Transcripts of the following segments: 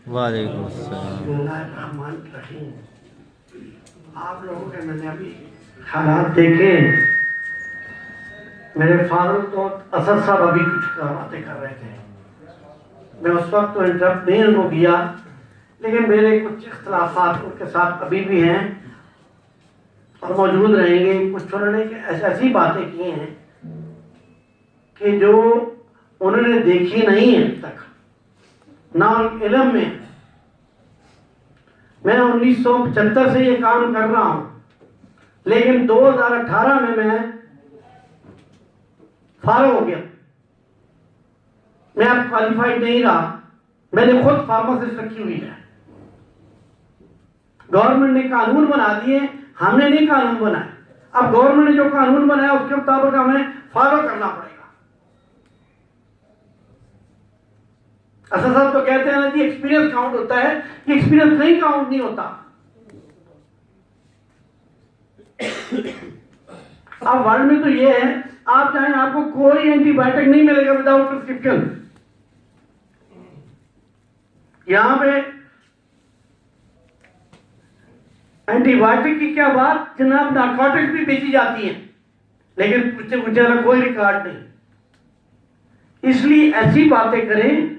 वालेकुम अस्सलाम। बिस्मिल्लाहिर्रहमानिर्रहीम। आप लोगों के मैंने अभी हालात देखे। मेरे फादर तो असद साहब अभी कुछ बातें कर रहे थे, मैं उस वक्त तो इंटरप्ट नहीं उनको किया, लेकिन मेरे कुछ इख्तलाफात उनके साथ अभी भी हैं और मौजूद रहेंगे। कुछ उन्होंने ऐसी बातें की हैं कि जो उन्होंने देखी नहीं है अभी तक, ना इल्म में। मैं 1975 से ये काम कर रहा हूं, लेकिन 2018 में मैं फारग हो गया। मैं अब क्वालिफाइड नहीं रहा। मैंने खुद फार्मासिस्ट रखी हुई है। गवर्नमेंट ने कानून बना दिए, हमने नहीं कानून बनाए। अब गवर्नमेंट ने जो कानून बनाया उसके मुताबिक हमें फॉलो करना पड़ेगा। असद साहब तो कहते हैं ना कि एक्सपीरियंस काउंट होता है, कि एक्सपीरियंस नहीं काउंट नहीं होता। अब वर्ल्ड में तो ये है, आप चाहें आपको कोई एंटीबायोटिक नहीं मिलेगा विदाउट प्रिस्क्रिप्शन। यहां पे एंटीबायोटिक की क्या बात, जनाब नार्कोटिक्स भी बेची जाती हैं, लेकिन पूछे वाला कोई रिकॉर्ड नहीं। इसलिए ऐसी बातें करें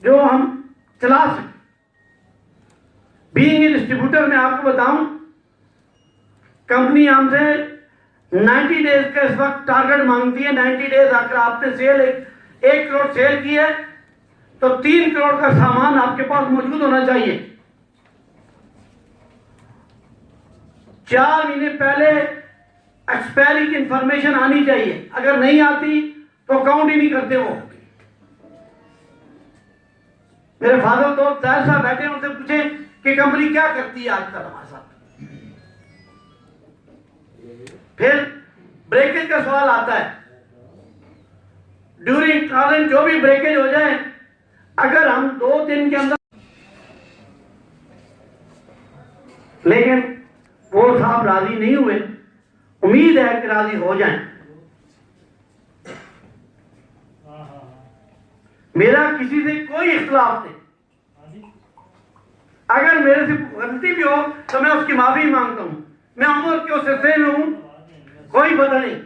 जो हम चला सकें। बीइंग ए डिस्ट्रीब्यूटर मैं आपको बताऊं, कंपनी हमसे 90 डेज का इस वक्त टारगेट मांगती है। 90 डेज आकर आपने सेल 1 करोड़ सेल की है तो 3 करोड़ का सामान आपके पास मौजूद होना चाहिए। 4 महीने पहले एक्सपायरी की इंफॉर्मेशन आनी चाहिए। अगर नहीं आती तो काउंट ही नहीं करते वो। मेरे फादर तो जाहिर साहब बैठे, उनसे पूछे कि कंपनी क्या करती है आजकल हमारे साथ। फिर ब्रेकेज का सवाल आता है। ड्यूरिंग ट्रांजिट जो भी ब्रेकेज हो जाए, अगर हम 2 दिन के अंदर, लेकिन वो साहब राजी नहीं हुए। उम्मीद है कि राजी हो जाएं। मेरा किसी से कोई इख्तिलाफ नहीं। अगर मेरे से गलती भी हो तो मैं उसकी माफी मांगता हूं। मैं उम्र के उस हिस्से में हूं, कोई पता नहीं,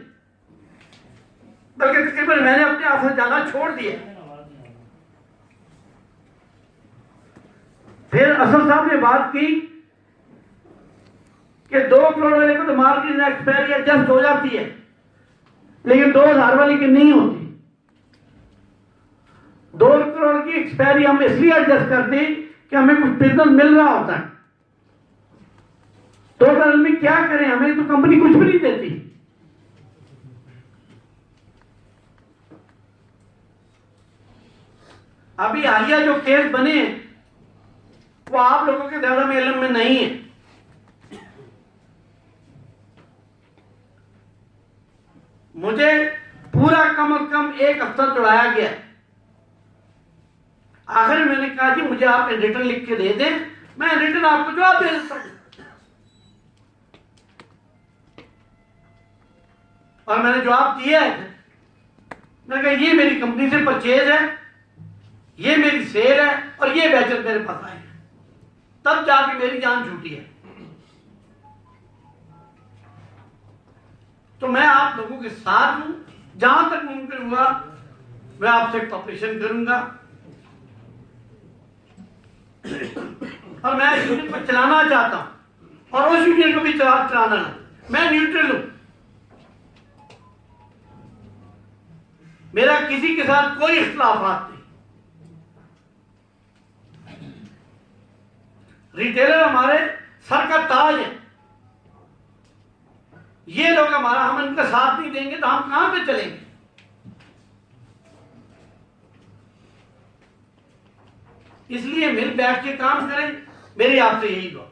बल्कि तकरीबन मैंने अपने आप से जाना छोड़ दिया। फिर असद साहब ने बात की कि 2 करोड़ वाले को तो मार्केट एक्सपायरी एडजस्ट हो जाती है, लेकिन 2000 वाली की नहीं होती। 2 करोड़ की एक्सपायरी हम इसलिए एडजस्ट करते हैं कि हमें कुछ बिजनेस मिल रहा होता है। तो अगर में क्या करें, हमें तो कंपनी कुछ भी नहीं देती। अभी हालिया जो केस बने वो आप लोगों के दायरे में इल्म में नहीं है। मुझे पूरा कम से कम 1 हफ्ता चढ़ाया गया। आखिर में मैंने कहा कि मुझे आप रिटर्न लिख के दे दें, मैं रिटर्न आपको जवाब दे देता हूं। और मैंने जवाब दिया है। मैंने कहा ये मेरी कंपनी से परचेज है, ये मेरी सेल है और ये बैचर मेरे पास आए हैं, तब जाके मेरी जान छूटी है। तो मैं आप लोगों के साथ हूं, जहां तक मुमकिन हुआ मैं आपसे कॉपरेशन करूंगा। और मैं यूनियन को चलाना चाहता हूं और उस यूनियन को भी चलाना ना। मैं न्यूट्रल हूं, मेरा किसी के साथ कोई इख्तिलाफात नहीं। रिटेलर हमारे सर का ताज है। ये लोग हमारा, हम इनका साथ नहीं देंगे तो हम कहां पे चलेंगे। इसलिए मिल बैठ के काम करें, मेरी आपसे यही दुआ।